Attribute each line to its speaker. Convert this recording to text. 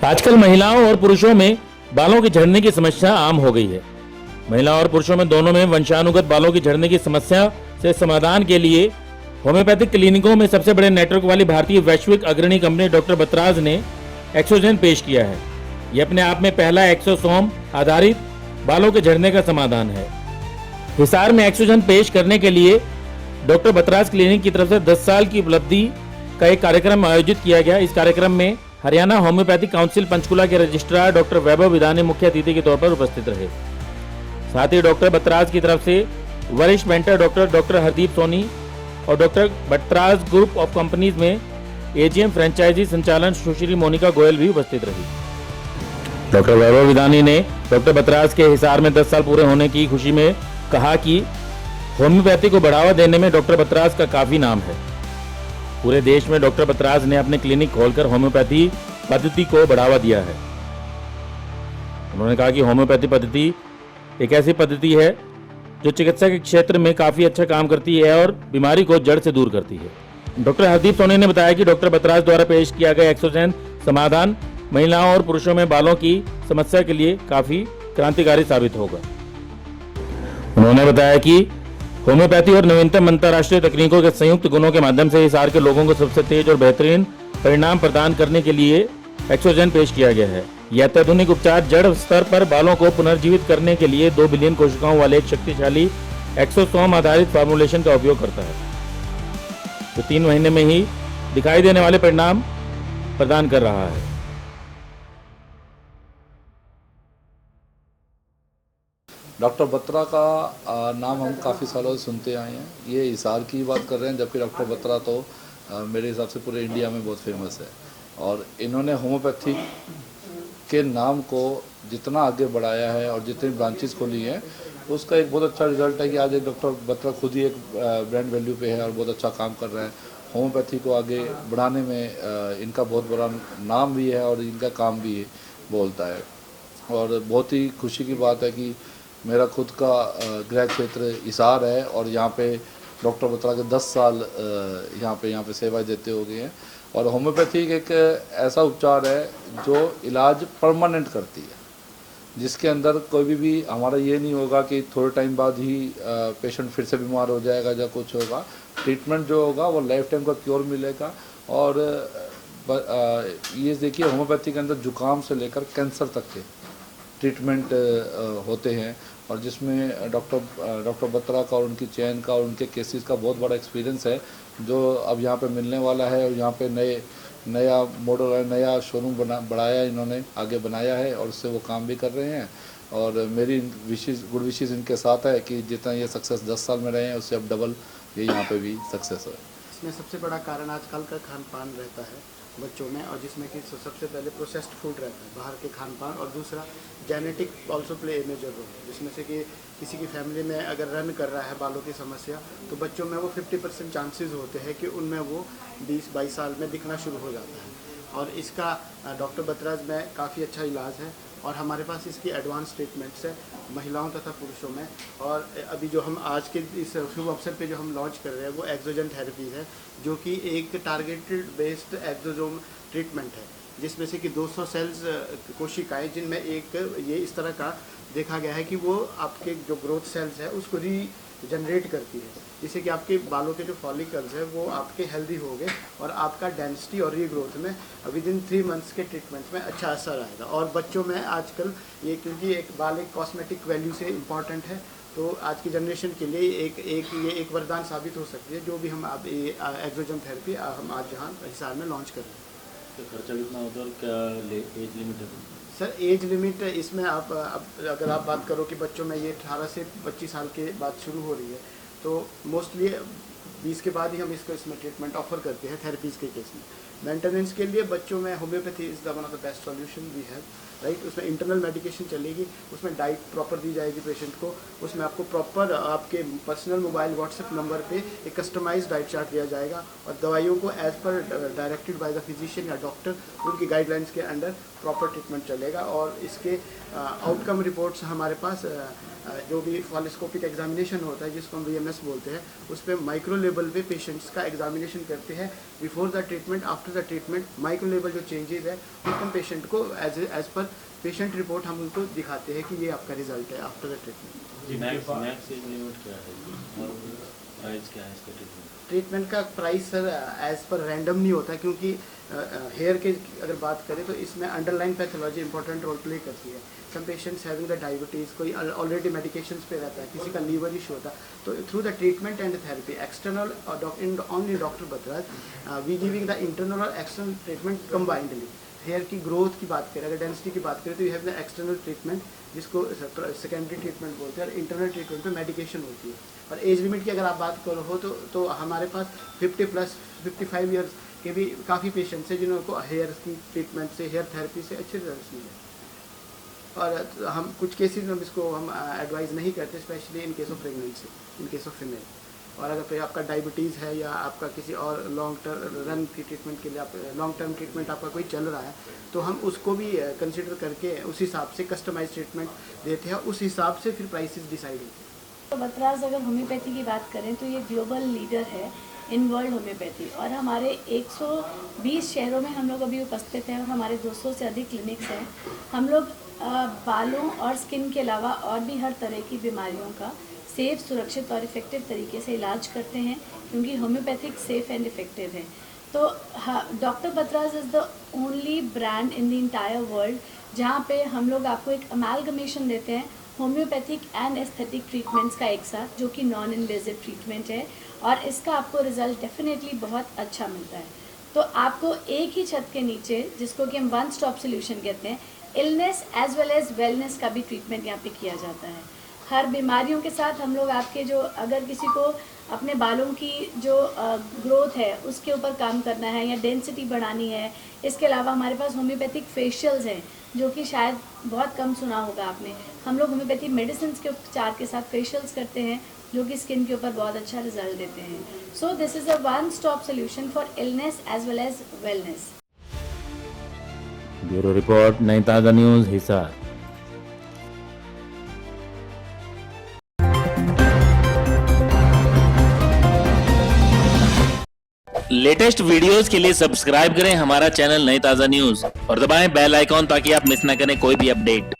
Speaker 1: आजकल महिलाओं और पुरुषों में बालों के झड़ने की समस्या आम हो गई है। महिलाओं और पुरुषों में दोनों में वंशानुगत बालों की झड़ने की समस्या से समाधान के लिए होम्योपैथिक क्लिनिकों में सबसे बड़े नेटवर्क वाली भारतीय वैश्विक अग्रणी कंपनी डॉक्टर बतराज ने एक्सोजेन पेश किया है। यह अपने आप में पहला एक्सोसोम आधारित बालों के झड़ने का समाधान है। हिसार में एक्सोजेन पेश करने के लिए डॉक्टर बतराज क्लिनिक की तरफ से 10 साल की उपलब्धि का एक कार्यक्रम आयोजित किया गया। इस कार्यक्रम में हरियाणा होम्योपैथिक काउंसिल पंचकुला के रजिस्ट्रार डॉक्टर वैभव विधानी मुख्य अतिथि के तौर पर उपस्थित रहे। साथ ही डॉक्टर बतराज की तरफ से वरिष्ठ मेंटर डॉक्टर हरदीप सोनी और doctor Batra's group of companies में एजीएम फ्रेंचाइजी संचालन सुश्री मोनिका गोयल भी उपस्थित रही। डॉक्टर वैभव विधानी ने डॉक्टर बतराज के हिसार में 10 साल पूरे होने की खुशी में कहा कि होम्योपैथी को बढ़ावा देने में डॉक्टर बतराज का काफी नाम है। पूरे देश में डॉक्टर बतराज ने अपने क्लिनिक खोलकर होम्योपैथी पद्धति को बढ़ावा दिया है। उन्होंने कहा कि होम्योपैथी पद्धति एक ऐसी पद्धति है जो चिकित्सा के क्षेत्र में काफी अच्छा काम करती है और बीमारी को जड़ से दूर करती है। डॉक्टर हरदीप सोनी ने बताया कि डॉक्टर बतराज द्वारा पेश किया गया एक्सोजेन समाधान महिलाओं और पुरुषों में बालों की समस्या के लिए काफी क्रांतिकारी साबित होगा। उन्होंने बताया कि होम्योपैथी और नवीनतम अंतर्राष्ट्रीय तकनीकों के संयुक्त गुणों के माध्यम से हिसार के लोगों को सबसे तेज और बेहतरीन परिणाम प्रदान करने के लिए एक्सोजेन पेश किया गया है। यह अत्याधुनिक उपचार जड़ स्तर पर बालों को पुनर्जीवित करने के लिए 2 बिलियन कोशिकाओं वाले एक शक्तिशाली एक्सोसोम आधारित फॉर्मुलेशन का उपयोग करता है, जो 3 महीने में ही दिखाई देने वाले परिणाम प्रदान कर रहा है।
Speaker 2: डॉक्टर बत्रा का नाम हम काफ़ी सालों से सुनते आए हैं। ये हिसार की बात कर रहे हैं, जबकि डॉक्टर बत्रा तो मेरे हिसाब से पूरे इंडिया में बहुत फेमस है। और इन्होंने होम्योपैथी के नाम को जितना आगे बढ़ाया है और जितनी ब्रांचेस खोली हैं, उसका एक बहुत अच्छा रिजल्ट है कि आज एक डॉक्टर बत्रा खुद ही एक ब्रांड वैल्यू पे है और बहुत अच्छा काम कर रहे हैं। होम्योपैथी को आगे बढ़ाने में इनका बहुत बड़ा नाम भी है और इनका काम भी बोलता है। और बहुत ही खुशी की बात है कि मेरा खुद का गृह क्षेत्र हिसार है और यहाँ पे डॉक्टर बत्रा के 10 साल यहाँ पे सेवाएं देते हो गए हैं। और होम्योपैथी एक ऐसा उपचार है जो इलाज परमानेंट करती है, जिसके अंदर कोई भी हमारा ये नहीं होगा कि थोड़े टाइम बाद ही पेशेंट फिर से बीमार हो जाएगा या कुछ होगा। ट्रीटमेंट जो होगा वो लाइफ टाइम का क्योर मिलेगा। और ये देखिए, होम्योपैथी के अंदर जुकाम से लेकर कैंसर तक के ट्रीटमेंट होते हैं, और जिसमें डॉक्टर बत्रा का और उनकी चैन का और उनके केसेस का बहुत बड़ा एक्सपीरियंस है, जो अब यहाँ पे मिलने वाला है। और यहाँ पे नया मॉडल है, नया शोरूम बढ़ाया इन्होंने, आगे बनाया है और उससे वो काम भी कर रहे हैं। और मेरी गुड विशेज़ इनके साथ है कि जितना ये सक्सेस 10 साल में रहे हैं, उससे अब डबल ये यहाँ पे भी सक्सेस है।
Speaker 3: इसमें सबसे बड़ा कारण आजकल का खान पान रहता है बच्चों में, और जिसमें कि सबसे पहले प्रोसेस्ड फूड रहता है, बाहर के खान पान, और दूसरा genetic also play a major role, जिसमें से कि किसी की फैमिली में अगर रन कर रहा है बालों की समस्या, तो बच्चों में वो 50% चांसेस होते हैं कि उनमें वो 20-22 साल में दिखना शुरू हो जाता है। और इसका डॉक्टर बतराज में काफ़ी अच्छा इलाज है, और हमारे पास इसकी एडवांस ट्रीटमेंट्स है महिलाओं तथा पुरुषों में। और अभी जो हम आज के इस शुभ अवसर पे जो हम लॉन्च कर रहे हैं वो एक्सोजन थेरेपी है, जो कि एक टारगेटेड बेस्ड एक्सोसोम ट्रीटमेंट है, जिसमें से कि 200 सेल्स कोशिकाएं, जिनमें एक ये इस तरह का देखा गया है कि वो आपके जो ग्रोथ सेल्स है उसको रीजनरेट करती है, जिससे कि आपके बालों के जो फॉलिकल्स है वो आपके हेल्दी हो गए और आपका डेंसिटी और रीग्रोथ में विद इन 3 मंथ्स के ट्रीटमेंट में अच्छा असर आएगा। और बच्चों में आजकल ये, क्योंकि एक बाल एक कॉस्मेटिक वैल्यू से इम्पॉर्टेंट है, तो आज की जनरेशन के लिए ये एक वरदान साबित हो सकती है, जो भी हम अब ये एक्सोजन थेरेपी हम आज यहाँ हिसार में लॉन्च कर रहे हैं।
Speaker 1: तो खर्चा कितना होता है और क्या एज लिमिट है?
Speaker 3: सर, एज लिमिट इसमें आप अगर आप बात करो कि बच्चों में ये 18 से 25 साल के बाद शुरू हो रही है, तो मोस्टली 20 के बाद ही हम इसमें ट्रीटमेंट ऑफर करते हैं थेरेपीज़ के केस में। मेंटेनेंस के लिए बच्चों में homeopathy is the one of the best solution we have. Right. उसमें इंटरनल मेडिकेशन चलेगी, उसमें डाइट प्रॉपर दी जाएगी पेशेंट को, उसमें आपको प्रॉपर आपके पर्सनल मोबाइल व्हाट्सएप नंबर पे एक कस्टमाइज्ड डाइट चार्ट दिया जाएगा और दवाइयों को as per directed by the physician या डॉक्टर उनकी गाइडलाइंस के अंडर प्रॉपर ट्रीटमेंट चलेगा। और इसके आउटकम रिपोर्ट्स हमारे पास जो भी फॉलोस्कोपिक एग्जामिनेशन होता है जिसको हम VMS बोलते हैं, उस पर माइक्रो लेवल पे पेशेंट्स का एग्जामिनेशन करते हैं before the treatment, after the treatment. Micro level जो चेंजेस है उसको हम पेशेंट को एज पर पेशेंट रिपोर्ट हम उनको दिखाते हैं कि ये आपका रिजल्ट है after the treatment.
Speaker 4: Max age limit क्या है और प्राइस क्या है इसका ट्रीटमेंट?
Speaker 3: ट्रीटमेंट का price sir as per random नहीं होता, क्योंकि हेयर के अगर बात करें तो इसमें underline pathology important role play करती है। Some patients having the diabetes, कोई ऑलरेडी मेडिकेशंस पे रहता है, किसी का लीवर इशू होता है, तो through the treatment and therapy external only doctor बतराज वी गिविंग द इंटरनल और एक्सटर्नल ट्रीटमेंट कंबाइंडली। हेयर की ग्रोथ की बात करें, अगर डेंसिटी की बात करें तो you have the external treatment जिसको सेकेंडरी ट्रीटमेंट बोलते हैं, और इंटरनल ट्रीटमेंट पे मेडिकेशन होती है। और एज लिमिट की अगर आप बात करो हो तो हमारे पास 50+ 55 ईयर्स के भी काफ़ी पेशेंट्स हैं जिनको हेयर की ट्रीटमेंट से, हेयर थेरेपी से अच्छे रिजल्ट मिले। और हम कुछ केसेस में इसको हम एडवाइस नहीं करते, specially in case of pregnancy, in case of female. और अगर फिर आपका डायबिटीज़ है या आपका किसी और लॉन्ग टर्म रन की ट्रीटमेंट के लिए आप लॉन्ग टर्म ट्रीटमेंट आपका कोई चल रहा है, तो हम उसको भी कंसिडर करके उस हिसाब से कस्टमाइज ट्रीटमेंट देते हैं, उस हिसाब से फिर प्राइसेस डिसाइड होते हैं।
Speaker 5: तो बतराज अगर होम्योपैथी की बात करें तो ये ग्लोबल लीडर है इन वर्ल्ड होम्योपैथी, और हमारे 120 शहरों में हम लोग अभी उपस्थित हैं और हमारे 200 से अधिक क्लिनिक्स हैं। हम लोग बालों और स्किन के अलावा और भी हर तरह की बीमारियों का सेफ, सुरक्षित और इफ़ेक्टिव तरीके से इलाज करते हैं, क्योंकि होम्योपैथिक सेफ एंड इफ़ेक्टिव है। तो doctor Batra's is the only brand in the entire world जहाँ पे हम लोग आपको एक अमालगमेशन देते हैं होम्योपैथिक एंड एस्थेटिक ट्रीटमेंट्स का एक साथ, जो कि नॉन इन्वेजिव ट्रीटमेंट है, और इसका आपको रिजल्ट डेफिनेटली बहुत अच्छा मिलता है। तो आपको एक ही छत के नीचे, जिसको कि हम वन स्टॉप सोल्यूशन कहते हैं, illness as well as wellness का भी ट्रीटमेंट यहाँ पे किया जाता है। हर बीमारियों के साथ हम लोग आपके जो, अगर किसी को अपने बालों की जो ग्रोथ है उसके ऊपर काम करना है या डेंसिटी बढ़ानी है, इसके अलावा हमारे पास होम्योपैथिक फेशियल्स हैं जो कि शायद बहुत कम सुना होगा आपने। हम लोग होम्योपैथी मेडिसिन के उपचार के साथ फेशियल्स करते हैं जो कि स्किन के ऊपर बहुत अच्छा रिजल्ट देते हैं। So this is a one stop solution for illness as well as wellness.
Speaker 1: Bureau report, नई ताज़ा न्यूज़, हिसार। लेटेस्ट वीडियोस के लिए सब्सक्राइब करें हमारा चैनल नई ताज़ा न्यूज़ और दबाएं बेल आइकॉन ताकि आप मिस ना करें कोई भी अपडेट।